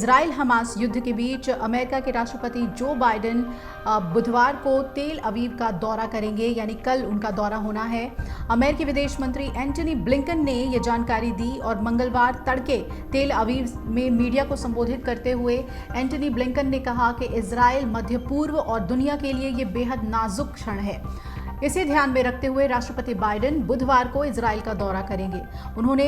Israel Hamas युद्ध के बीच America के राष्ट्रपति जो बाइडेन बुधवार को तेल अवीव का दौरा करेंगे, यानी कल उनका दौरा होना है। अमेरिकी विदेश मंत्री एंटनी ब्लिंकन ने यह जानकारी दी और मंगलवार तड़के तेल अवीव में मीडिया को संबोधित करते हुए एंटनी ब्लिंकन ने कहा कि इजराइल मध्य पूर्व और दुनिया के लिए ये बेहद नाजुक क्षण है। इसे ध्यान में रखते हुए राष्ट्रपति बाइडेन बुधवार को इजराइल का दौरा करेंगे। उन्होंने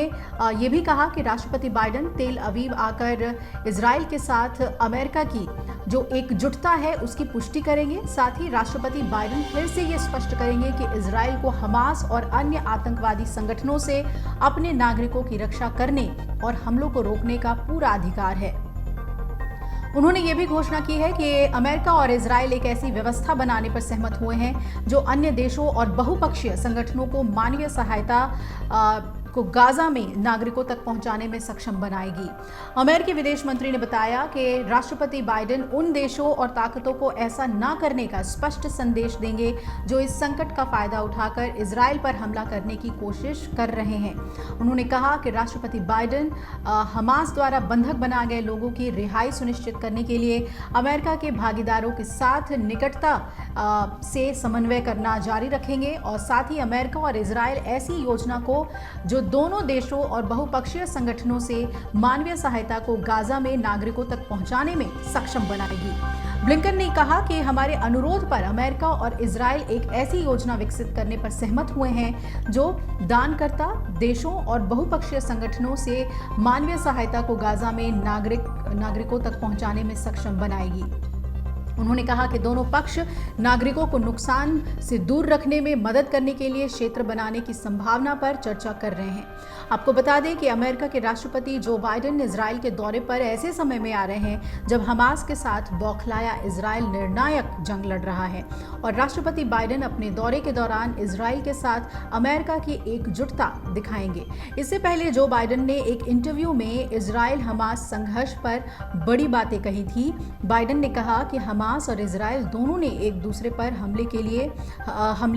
ये भी कहा कि राष्ट्रपति बाइडेन तेल अवीव आकर इजराइल के साथ अमेरिका की जो एकजुटता है उसकी पुष्टि करेंगे। साथ ही राष्ट्रपति बाइडेन फिर से ये स्पष्ट करेंगे कि इजराइल को हमास और अन्य आतंकवादी संगठनों से अपने नागरिकों की रक्षा करने और हमलों को रोकने का पूरा अधिकार है। उन्होंने ये भी घोषणा की है कि अमेरिका और इजराइल एक ऐसी व्यवस्था बनाने पर सहमत हुए हैं जो अन्य देशों और बहुपक्षीय संगठनों को मानवीय सहायता को गाजा में नागरिकों तक पहुंचाने में सक्षम बनाएगी। अमेरिकी विदेश मंत्री ने बताया कि राष्ट्रपति बाइडेन उन देशों और ताकतों को ऐसा न करने का स्पष्ट संदेश देंगे जो इस संकट का फायदा उठाकर इजराइल पर हमला करने की कोशिश कर रहे हैं। उन्होंने कहा कि राष्ट्रपति बाइडेन हमास द्वारा बंधक बनाए गए लोगों की रिहाई सुनिश्चित करने के लिए अमेरिका के भागीदारों के साथ निकटता से समन्वय करना जारी रखेंगे और साथ ही अमेरिका और इजराइल ऐसी योजना को जो दोनों देशों और बहुपक्षीय संगठनों से मानवीय सहायता को गाजा में नागरिकों तक पहुंचाने में सक्षम बनाएगी। ब्लिंकन ने कहा कि हमारे अनुरोध पर अमेरिका और इजराइल एक ऐसी योजना विकसित करने पर सहमत हुए हैं जो दानकर्ता देशों और बहुपक्षीय संगठनों से मानवीय सहायता को गाजा में नागरिकों तक पहुंचाने में सक्षम बनाएगी। उन्होंने कहा कि दोनों पक्ष नागरिकों को नुकसान से दूर रखने में मदद करने के लिए क्षेत्र बनाने की संभावना पर चर्चा कर रहे हैं। आपको बता दें कि अमेरिका के राष्ट्रपति जो बाइडेन इजराइल के दौरे पर ऐसे समय में आ रहे हैं जब हमास के साथ बौखलाया इजराइल निर्णायक जंग लड़ रहा है और राष्ट्रपति बाइडेन अपने दौरे के दौरान इजराइल के साथ अमेरिका की एकजुटता दिखाएंगे। इससे पहले जो बाइडेन ने एक इंटरव्यू में इजराइल हमास संघर्ष पर बड़ी बातें कही थी। बाइडेन ने कहा कि हमास और इजराइल दोनों ने एक दूसरे पर हमले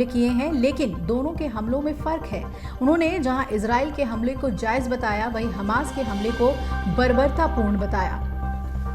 किए हैं, लेकिन दोनों के हमलों में फर्क है। उन्होंने जहां इजराइल के हमले को जायज बताया वहीं हमास के हमले को बर्बरतापूर्ण बताया।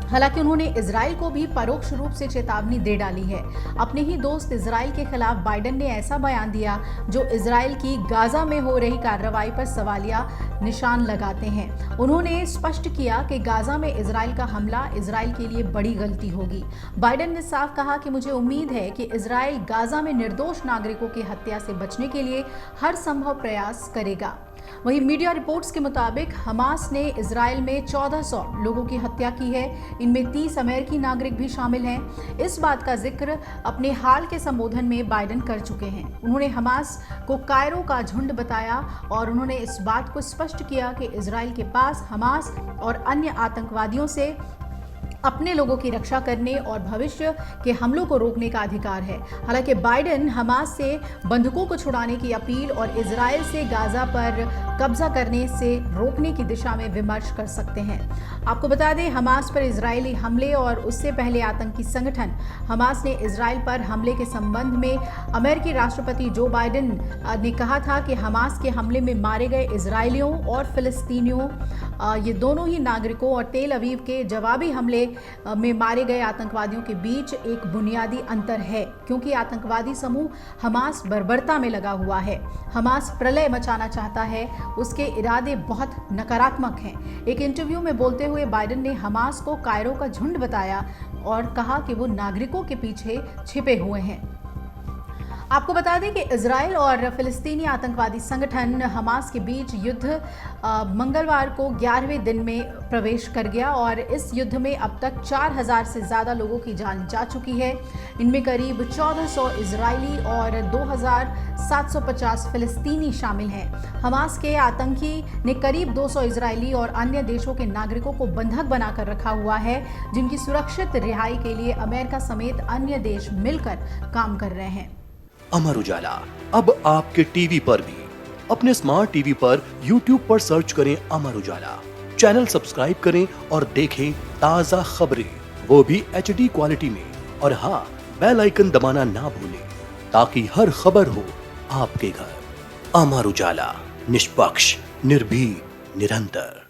हालांकि उन्होंने इजराइल को भी परोक्ष रूप से चेतावनी दे डाली है। अपने ही दोस्त इजराइल के खिलाफ बाइडेन ने ऐसा बयान दिया जो इजराइल की गाजा में हो रही कार्रवाई पर सवालिया निशान लगाते हैं। उन्होंने स्पष्ट किया कि गाजा में इजराइल का हमला इजराइल के लिए बड़ी गलती होगी। बाइडेन ने साफ कहा कि मुझे उम्मीद है कि इजराइल गाजा में निर्दोष नागरिकों की हत्या से बचने के लिए हर संभव प्रयास करेगा। वहीं मीडिया रिपोर्ट्स के मुताबिक हमास ने इजराइल में 1400 लोगों की हत्या की है। इनमें 30 अमेरिकी नागरिक भी शामिल हैं। इस बात का जिक्र अपने हाल के संबोधन में बाइडेन कर चुके हैं। उन्होंने हमास को कायरो का झुंड बताया और उन्होंने इस बात को स्पष्ट किया कि इजराइल के पास हमास और अन्य आतंकवादियों से अपने लोगों की रक्षा करने और भविष्य के हमलों को रोकने का अधिकार है। हालांकि बाइडेन हमास से बंधकों को छुड़ाने की अपील और इजराइल से गाजा पर कब्जा करने से रोकने की दिशा में विमर्श कर सकते हैं। आपको बता दें, हमास पर इजरायली हमले और उससे पहले आतंकी संगठन हमास ने इजराइल पर हमले के संबंध में अमेरिकी राष्ट्रपति जो बाइडेन ने कहा था कि हमास के हमले में मारे गए इजरायलियों और फिलिस्तीनियों ये दोनों ही नागरिकों और तेल अवीव के जवाबी हमले में मारे गए आतंकवादियों के बीच एक बुनियादी अंतर है, क्योंकि आतंकवादी समूह हमास बर्बरता में लगा हुआ है। हमास प्रलय मचाना चाहता है, उसके इरादे बहुत नकारात्मक हैं। एक इंटरव्यू में बोलते हुए बाइडेन ने हमास को कायरो का झुंड बताया और कहा कि वो नागरिकों के पीछे छिपे हुए हैं। आपको बता दें कि इजराइल और फिलिस्तीनी आतंकवादी संगठन हमास के बीच युद्ध मंगलवार को 11वें दिन में प्रवेश कर गया और इस युद्ध में अब तक 4000 से ज़्यादा लोगों की जान जा चुकी है। इनमें करीब 1400 इजरायली और 2750 फिलिस्तीनी शामिल हैं। हमास के आतंकी ने करीब 200 इजरायली और अन्य देशों के नागरिकों को बंधक बनाकर रखा हुआ है, जिनकी सुरक्षित रिहाई के लिए अमेरिका समेत अन्य देश मिलकर काम कर रहे हैं। अमर उजाला अब आपके टीवी पर भी। अपने स्मार्ट टीवी पर YouTube पर सर्च करें अमर उजाला, चैनल सब्सक्राइब करें और देखें ताज़ा खबरें, वो भी HD क्वालिटी में। और हाँ, बेल आइकन दबाना ना भूलें ताकि हर खबर हो आपके घर। अमर उजाला, निष्पक्ष, निर्भीक, निरंतर।